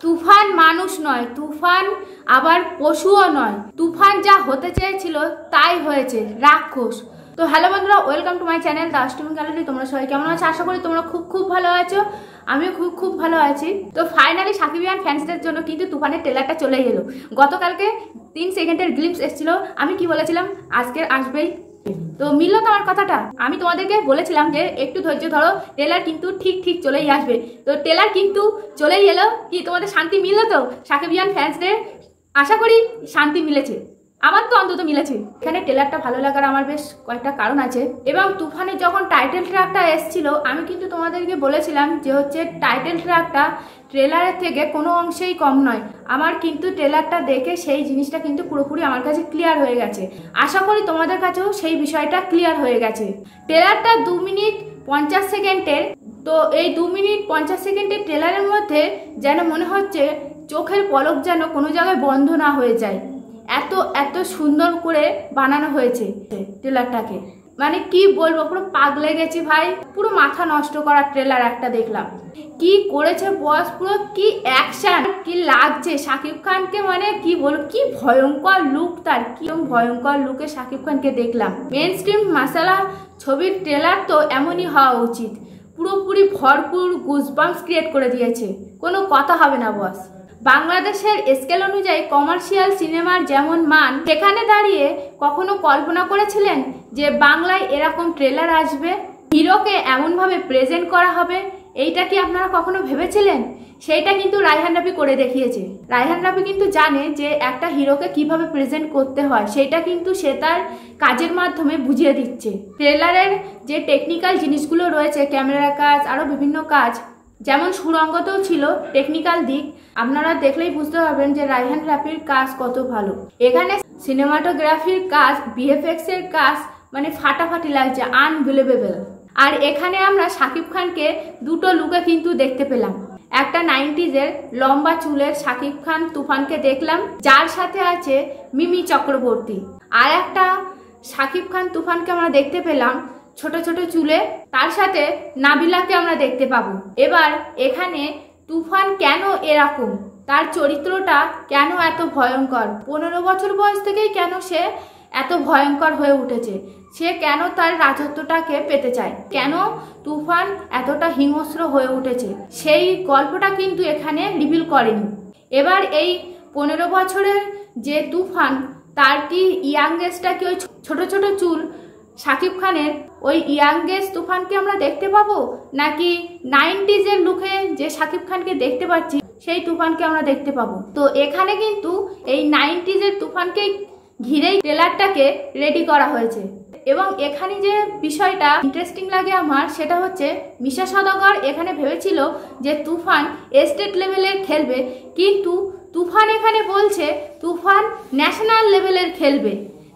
তুফান মানুষ নয়, তুফান আবার পশুও নয়। তুফান যা হতে চেয়েছিল তাই হয়েছে, রাক্ষস। তো হ্যালো বন্ধুরা, welcome to my channel the Ashtami gallery. তোমরা সবাই কেমন আছো? আশা করি তোমরা খুব ভালো আছো। আমিও খুব ভালো আছি। তো ফাইনালি সাকিবিয়ান ফ্যান্সদের জন্য কিন্তু তুফানের ট্রেলারটা চলে এলো। গতকালকে 3 সেকেন্ডের গ্লিপস এসেছিল। আমি কি বলেছিলাম, আজকের আসবেই। তো মিললো তো আমার কথাটা। আমি তোমাদেরকে বলেছিলাম যে একটু ধৈর্য ধরো, ট্রেলার কিন্তু ঠিক চলেই আসবে। তো ট্রেলার কিন্তু চলেই এলো। কি তোমাদের শান্তি মিললো তো? সাকিবিয়ান ফ্যান্সদের আশা করি শান্তি মিলেছে। আমার তো অন্তত মিলেছে। এখানে ট্রেলারটা ভালো লাগার আমার বেশ কয়েকটা কারণ আছে। এবং তুফানের যখন টাইটেল ট্র্যাকটা এসেছিল, আমি কিন্তু তোমাদেরকে বলেছিলাম যে হচ্ছে টাইটেল ট্র্যাকটা ট্রেলারের থেকে কোনো অংশেই কম নয়। আমার কিন্তু ট্রেলারটা দেখে সেই জিনিসটা কিন্তু পুরোপুরি আমার কাছে ক্লিয়ার হয়ে গেছে। আশা করি তোমাদের কাছেও সেই বিষয়টা ক্লিয়ার হয়ে গেছে। ট্রেলারটা 2 মিনিট 50 সেকেন্ডের। তো এই 2 মিনিট 50 সেকেন্ডের ট্রেলারের মধ্যে যেন মনে হচ্ছে চোখের পলক যেন কোনো জায়গায় বন্ধ না হয়ে যায়। এত সুন্দর করে বানানো হয়েছে ট্রেলারটাকে। মানে কি বলবো, পুরো পাগলে গেছি ভাই। পুরো মাথা নষ্ট করা ট্রেলার একটা দেখলাম। কি করেছে বস, পুরো কি অ্যাকশন, কি লাগছে শাকিব খানকে। মানে কি বলবো, কি ভয়ঙ্কর লুক তার, কি ভয়ঙ্কর লুকে শাকিব খানকে দেখলাম। মেন স্ট্রিম মাসালা ছবির ট্রেলার তো এমনই হওয়া উচিত। পুরোপুরি ভরপুর গুজবাম্পস ক্রিয়েট করে দিয়েছে, কোনো কথা হবে না বস। বাংলাদেশের স্কেল অনুযায়ী কমার্শিয়াল সিনেমার যেমন মান, সেখানে দাঁড়িয়ে কখনো কল্পনা করেছিলেন যে বাংলায় এরকম ট্রেলার আসবে, হিরোকে এমনভাবে প্রেজেন্ট করা হবে? এইটা কি আপনারা কখনো ভেবেছিলেন? সেইটা কিন্তু রায়হান রাফি করে দেখিয়েছে। রায়হান রাফি কিন্তু জানে যে একটা হিরোকে কিভাবে প্রেজেন্ট করতে হয়, সেইটা কিন্তু সে তার কাজের মাধ্যমে বুঝিয়ে দিচ্ছে। ট্রেলারের যে টেকনিক্যাল জিনিসগুলো রয়েছে, ক্যামেরার কাজ, আরও বিভিন্ন কাজ, যেমন সুরঙ্গতেও ছিল টেকনিক্যাল দিক, আপনারা দেখলেই বুঝতে পারবেন যে রায়হান রাফির কাজ কত ভালো। এখানে সিনেমাটোগ্রাফির কাজ, ভিএফএক্স এর কাজ মানে ফাটাফাটি লাগছে, আনবিলিভেবল। আর এখানে আমরা শাকিব খানকে দুটো লুকে কিন্তু দেখতে পেলাম। একটা 90s-এর লম্বা চুলের শাকিব খান তুফানকে দেখলাম, যার সাথে আছে মিমি চক্রবর্তী। আর একটা শাকিব খান তুফানকে আমরা দেখতে পেলাম ছোট চুলে, তার সাথে নাবিলাকে আমরা দেখতে পাবো। এবার এখানে তুফান কেন এরকম, তার চরিত্রটা কেন এত ভয়ঙ্কর, 15 বছর বয়স থেকেই কেন সে এত ভয়ঙ্কর হয়ে উঠেছে, সে কেন তার রাজত্বটাকে পেতে চায়, কেন তুফান এতটা হিংস্র হয়ে উঠেছে, সেই গল্পটা কিন্তু এখানে রিভিল করেনি। এবার এই 15 বছরের যে তুফান, তার কি ইয়াংগেস্টটা কি ওই ছোট চুল শাকিব খানের ওই ইয়াংগেস্ট তুফানকে আমরা দেখতে পাবো, নাকি 90s-এর লুকে যে শাকিব খানকে দেখতে পাচ্ছি সেই তুফানকে আমরা দেখতে পাবো? তো এখানে কিন্তু এই 90s-এর তুফানকে ঘিরেই ট্রেলারটাকে রেডি করা হয়েছে। এবং এখানে যে বিষয়টা ইন্টারেস্টিং লাগে আমার, সেটা হচ্ছে মিশা সওদাগর এখানে ভেবেছিল যে তুফান স্টেট লেভেলের খেলবে, কিন্তু তুফান এখানে বলছে তুফান ন্যাশনাল লেভেলের খেলবে।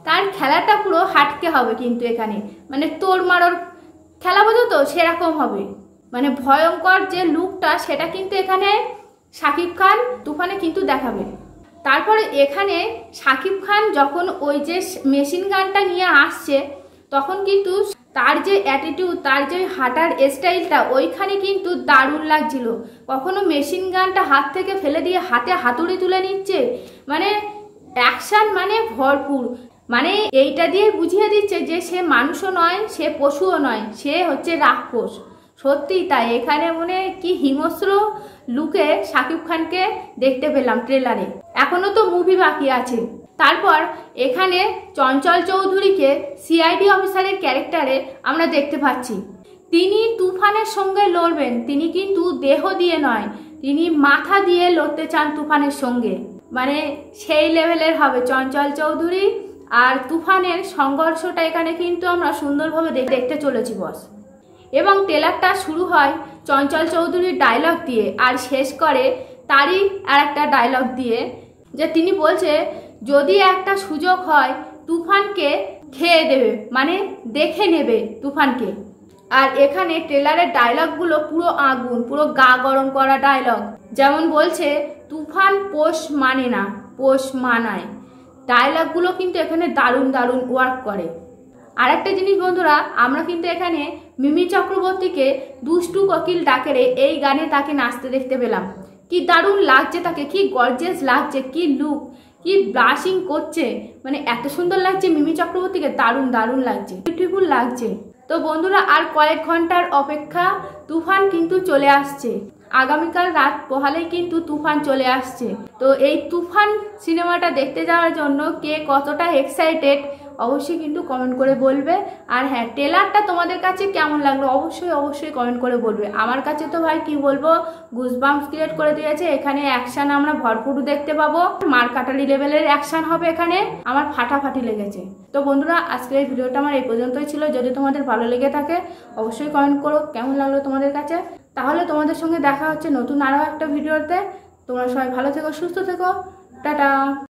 তার খেলাটা পুরো হাটকে হবে কিন্তু এখানে, মানে তোর মারোর খেলা, বোঝো তো, সেরকম হবে। মানে ভয়ঙ্কর যে লুকটা, সেটা কিন্তু এখানে শাকিব খান তুফানে কিন্তু দেখাবে। তারপরে এখানে শাকিব খান যখন ওই যে মেশিন গানটা নিয়ে আসছে, তখন কিন্তু তার যে অ্যাটিটিউড, তার যে হাঁটার স্টাইলটা, ওইখানে কিন্তু দারুণ লাগছিল। কখনো মেশিন গানটা হাত থেকে ফেলে দিয়ে হাতে হাতুড়ি তুলে নিচ্ছে, মানে অ্যাকশন মানে ভরপুর। মানে এইটা দিয়ে বুঝিয়ে দিচ্ছে যে সে মানুষও নয়, সে পশুও নয়, সে হচ্ছে রাক্ষস। সত্যি তাই, এখানে মনে কি হিংস্র লুকে শাকিব খানকে দেখতে পেলাম ট্রেলারে। এখনো তো মুভি বাকি আছে। তারপর এখানে চঞ্চল চৌধুরীকে সিআইডি অফিসারের ক্যারেক্টারে আমরা দেখতে পাচ্ছি। তিনি তুফানের সঙ্গে লড়বেন, তিনি কিন্তু দেহ দিয়ে নয়, তিনি মাথা দিয়ে লড়তে চান তুফানের সঙ্গে। মানে সেই লেভেলের হবে চঞ্চল চৌধুরী আর তুফানের সংঘর্ষটা। এখানে কিন্তু আমরা সুন্দরভাবে দেখতে চলেছি বস। এবং ট্রেলারটা শুরু হয় চঞ্চল চৌধুরীর ডায়লগ দিয়ে, আর শেষ করে তারই আর একটা ডায়লগ দিয়ে, যে তিনি বলছে যদি একটা সুযোগ হয় তুফানকে খেয়ে দেবে, মানে দেখে নেবে তুফানকে। আর এখানে ট্রেলারের ডায়লগগুলো পুরো আগুন, পুরো গা গরম করা ডায়লগ। যেমন বলছে তুফান পোষ মানে না, পোষ মানায়। ডায়লগগুলো কিন্তু এখানে দারুণ ওয়ার্ক করে। আর একটা জিনিস বন্ধুরা, আমরা কিন্তু এখানে মিমি চক্রবর্তীকে দুষ্টু কোকিল ডাকেরে এই গানে তাকে নাচতে দেখতে পেলাম। কি দারুণ লাগছে তাকে, কি গর্জিয়াস লাগছে, কি লুক, কি ব্লাশিং করছে, মানে এত সুন্দর লাগছে মিমি চক্রবর্তীকে, দারুণ দারুণ লাগছে, বিউটিফুল লাগছে। তো বন্ধুরা আর কয়েক ঘন্টার অপেক্ষা, তুফান কিন্তু চলে আসছে। আগামীকাল রাত পোহালেই কিন্তু তুফান চলে আসছে। তো এই তুফান সিনেমাটা দেখতে যাওয়ার জন্য কে কতটা এক্সাইটেড অবশ্যই কিন্তু কমেন্ট করে বলবে। আর হ্যাঁ, ট্রেলারটা তোমাদের কাছে কেমন লাগলো অবশ্যই অবশ্যই কমেন্ট করে বলবে। আমার কাছে তো ভাই কি বলবো, গুজবাম্পস ক্রিয়েট করে দিয়েছে। এখানে অ্যাকশন আমরা ভরপুর দেখতে পাবো, মার কাটালি লেভেলের অ্যাকশন হবে এখানে, আমার ফাটাফাটি লেগেছে। তো বন্ধুরা আজকের এই ভিডিওটা আমার এই পর্যন্তই ছিল। যদি তোমাদের ভালো লেগে থাকে অবশ্যই কমেন্ট করো কেমন লাগলো তোমাদের কাছে। তাহলে তোমাদের সঙ্গে দেখা হচ্ছে নতুন আরও একটা ভিডিওতে। তোমরা সবাই ভালো থেকো, সুস্থ থেকো, টাটা।